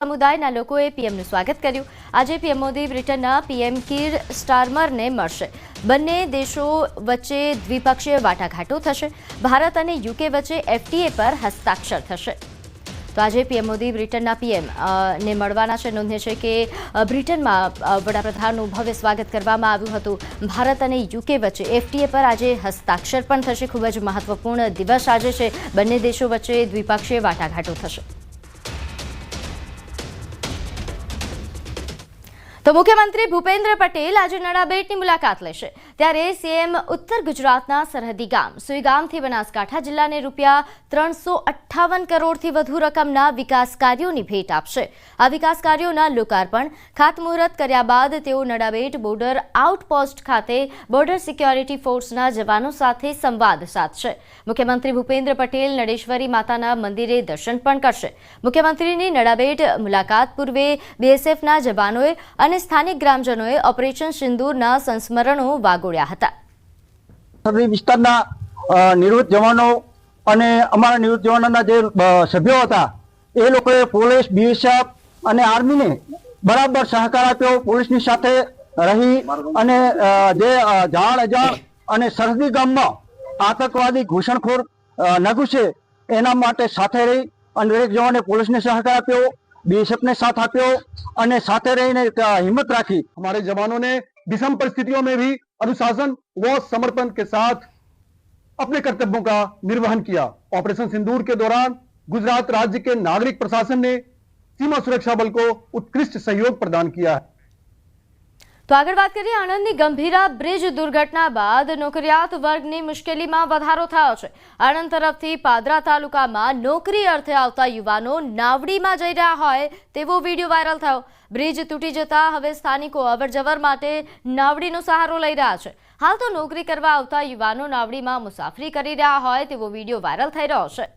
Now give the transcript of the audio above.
સમુદાયના લોકોએ પીએમનું સ્વાગત કર્યું। આજે પીએમ મોદી બ્રિટનના પીએમ કીર સ્ટારમરને મળશે। બંને દેશો વચ્ચે દ્વિપક્ષીય વાટાઘાટો થશે। ભારત અને યુકે વચ્ચે એફટીએ પર હસ્તાક્ષર થશે। તો આજે પીએમ મોદી બ્રિટનના પીએમ ને મળવાના છે। નોંધ્ય છે કે બ્રિટનમાં વડાપ્રધાનનું ભવ્ય સ્વાગત કરવામાં આવ્યું હતું। ભારત અને યુકે વચ્ચે એફટીએ પર આજે હસ્તાક્ષર પણ થશે। ખૂબ જ મહત્વપૂર્ણ દિવસ આજે છે। બંને દેશો વચ્ચે દ્વિપક્ષીય વાટાઘાટો થશે। તો મુખ્યમંત્રી ભૂપેન્દ્ર પટેલ આજે નડાબેટની મુલાકાત લેશે। ત્યારે સીએમ ઉત્તર ગુજરાતના સરહદી ગામ સુઈગામથી બનાસકાંઠા જિલ્લાને રૂપિયા 358 કરોડથી વધુ રકમના વિકાસ કાર્યોની ભેટ આપશે। આ વિકાસ કાર્યોના લોકાર્પણ ખાતમુહૂર્ત કર્યા બાદ તેઓ નડાબેટ બોર્ડર આઉટપોસ્ટ ખાતે બોર્ડર સિક્યોરિટી ફોર્સના જવાનો સાથે સંવાદ સાધશે। મુખ્યમંત્રી ભૂપેન્દ્ર પટેલ નડેશ્વરી માતાના મંદિરે દર્શન પણ કરશે। મુખ્યમંત્રીની નડાબેટ મુલાકાત પૂર્વે બીએસએફના જવાનોએ અને સ્થાનિક ગ્રામજનોએ ઓપરેશન સિંદૂરના સંસ્મરણો વાગોળ્યા હતા। સરહદી વિસ્તારના નિવૃત્ત જવાનો અને અમારા નિવૃત્ત જવાનોના જે સભ્યો હતા એ લોકોએ પોલીસ બીએસએફ અને આર્મીને બરાબર સહકાર આપ્યો। પોલીસની સાથે રહી અને જે જાણ અજાણ અને સરહદી ગામમાં આતંકવાદી ઘૂસણખોર ન ઘૂસે એના માટે સાથે રહી અને દરેક જવાને પોલીસને સહકાર આપ્યો, बीएसएफ ने साथ आप्यो અને સાથે રહીને हिम्मत राखी। हमारे जवानों ने विषम परिस्थितियों में भी अनुशासन व समर्पण के साथ अपने कर्तव्यों का निर्वहन किया। ऑपरेशन सिंदूर के दौरान गुजरात राज्य के नागरिक प्रशासन ने सीमा सुरक्षा बल को उत्कृष्ट सहयोग प्रदान किया है। तो આગળ વાત કરીએ આણંદની ગંભીરા બ્રિજ દુર્ઘટના બાદ નોકરિયાત વર્ગની મુશ્કેલીમાં વધારો થયો છે। આણંદ તરફથી પાદરા તાલુકામાં નોકરી અર્થે આવતા યુવાનો નાવડીમાં જઈ રહ્યા હોય તેવો વિડીયો વાયરલ થયો। બ્રિજ તૂટી જતા હવે સ્થાનિકો અવરજવર માટે નાવડીનો સહારો લઈ રહ્યા છે। હાલ તો નોકરી કરવા આવતા યુવાનો નાવડીમાં મુસાફરી કરી રહ્યા હોય તેવો વિડીયો વાયરલ થઈ રહ્યો છે।